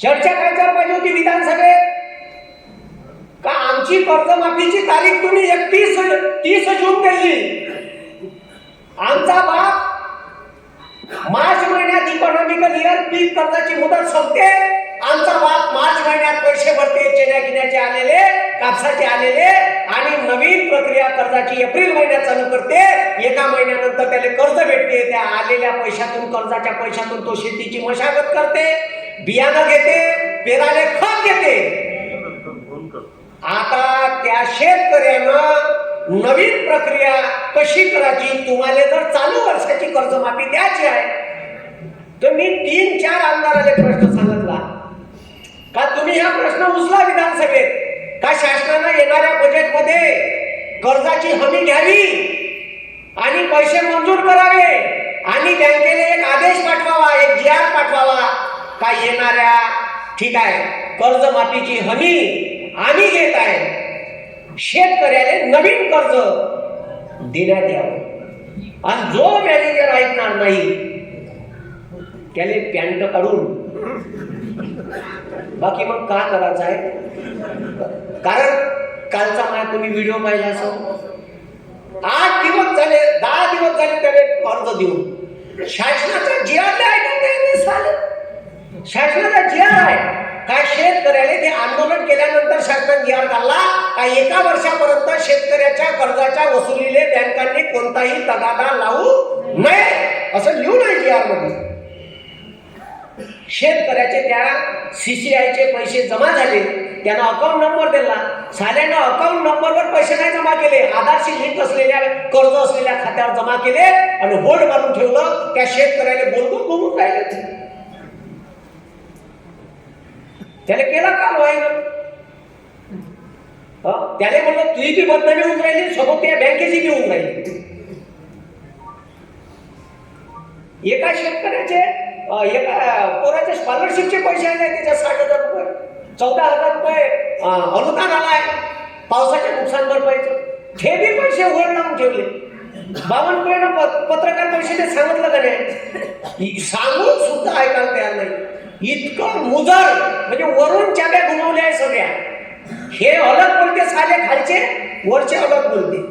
चर्चा काय पाहिजे होती विधानसभेत का आमची कर्जमाफीची तारीख तुम्ही 30 जून दिली. आमचा बाप मार्च महिन्यात इकॉनॉमिकल इयर पीक कर्जाची मुदत संपते. आमचा बाप मार्च महिन्यात पैसे भरते, चण्या गिन्याचे आलेले, कापसाचे आलेले, आणि नवीन प्रक्रिया कर्जाची एप्रिल महिन्यात चालू करते. एका महिन्यानंतर त्याला कर्ज भेटते. त्या आलेल्या पैशातून, कर्जाच्या पैशातून तो शेतीची मशागत करते, बियाणं घेते, पेराले खत घेते. आता त्या शेतकऱ्यानं नवीन प्रक्रिया कशी करायची, तुम्हाला जर चालू वर्षाची कर्जमाफी द्यायची आहे तर मी 3-4 आमदाराले प्रश्न सांगितला का तुम्ही हा प्रश्न उचला विधानसभेत का शासनानं येणाऱ्या बजेटमध्ये कर्जाची हमी घ्यावी आणि पैसे मंजूर करावे आणि बँकेने एक आदेश पाठवावा, एक GR पाठवावा का येणाऱ्या ठीक आहे कर्जमाफीची हमी आम्ही घेत आहे, शेतकऱ्याला नवीन कर्ज देण्यात यावं. आणि जो मॅनेजर ऐकणार नाही त्याला पॅन्ट काढून बाकी मग का करायचं आहे. कारण कालचा माझा तुम्ही व्हिडिओ पाहिला असं 8 दिवस झाले, 10 दिवस झाले त्याने कर्ज देऊन शासनाचा GR शासनाचा GR आहे काय शेतकऱ्याने ते आंदोलन केल्यानंतर शासन GR काढला का 1 वर्षापर्यंत शेतकऱ्याच्या कर्जाच्या वसुलीले बँकांनी कोणताही तगादा लावू नये असं लिहून आहे GR मध्ये. शेतकऱ्याचे त्या CCIचे पैसे जमा झाले, त्यानं अकाउंट नंबर दिला, साल्यानं अकाउंट नंबरवर पैसे नाही जमा केले, आधारशी लिंक असलेल्या कर्ज असलेल्या खात्यावर जमा केले आणि होल्ड मारून ठेवलं. त्या शेतकऱ्याने बोलून घुमून राहिले. त्याने केला काल व्हायला त्याने म्हणलं तुझी बी बदनामी होऊन राहिली, सोबत त्या बँकेची बी होऊन राहिली. एका शेतकऱ्याचे एका पोराचे स्कॉलरशिपचे पैसे आले, त्याच्या 60,000 रुपये, 14,000 रुपये अनुदान आलाय पावसाच्या नुकसान भरपाईचं. ते बी पैसे होल्ड लावून ठेवले. बावनकुळेनं पत्रकार परिषदेत सांगितलं का नाही, सांगून सुद्धा ऐकायला तयार नाही. इतकं मुजर म्हणजे वरून चाब्या घुमवल्या आहे सगळ्या. हे अलग बोलते साले, खालचे वरचे अलग बोलते.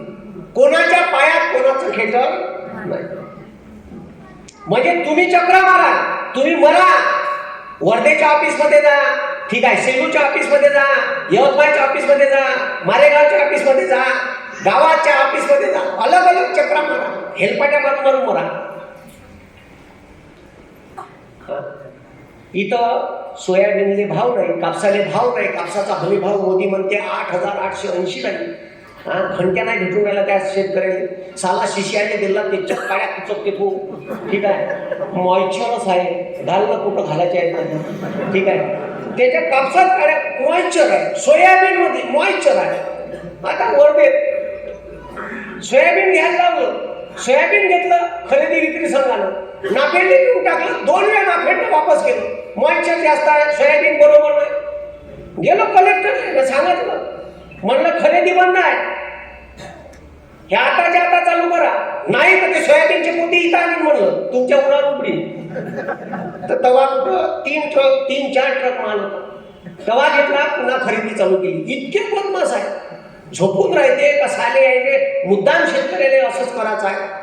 कोणाच्या पायात कोणाचं खेटर नाही. म्हणजे तुम्ही चक्रा मारा, तुम्ही मरा, वर्धेच्या ऑफिस मध्ये जा, ठीक आहे, सेलूच्या ऑफिस मध्ये जा, यवतमाळच्या ऑफिस मध्ये जा, मारेगावच्या ऑफिस मध्ये जा, गावाच्या ऑफिस मध्ये जा, अलग अलग चक्रा मारा, हेलपाट्या मारून मारून मरा. इथं सोयाबीनले भाव नाही, कापसाले भाव नाही, कापसाचा हमी भाव मोदी म्हणते 8,880 नाही. घंट्या नाही भेटून राहिला त्या शेतकऱ्याला. साला CCIने दिला ते चक्काड्या चक्के तो ठीक आहे, मॉइश्चरच आहे, घालणं कुठं घालायचे आहेत ठीक आहे. त्याच्या कापसात काड्या मॉइश्चर आहे, सोयाबीन मध्ये मॉइश्चर आहे. आता वर्धेत सोयाबीन घ्यायला लावलं, सोयाबीन घेतलं खरेदी विक्री संघानं, नाफेडने घेऊन टाकलं, 2 वेळा नाफेडने वापस केलं. मॉइश्चर जास्त आहे, सोयाबीन बरोबर नाही. गेलो कलेक्टरने सांगितलं, म्हणलं खरेदी बंद आहे, हे आताच्या आता चालू करा, नाही तर ते सोयाबीनचे पोती इथं आणून म्हणलं तुमच्या उन्हात उपडी. तर तवा कुठं 3-4 ट्रक माल होता. तवा घेतला, पुन्हा खरेदी चालू केली. इतके बदमाश आहे, झोपून राहते का साले यायचे मुद्दाम शेतकऱ्याला असंच करायचं आहे.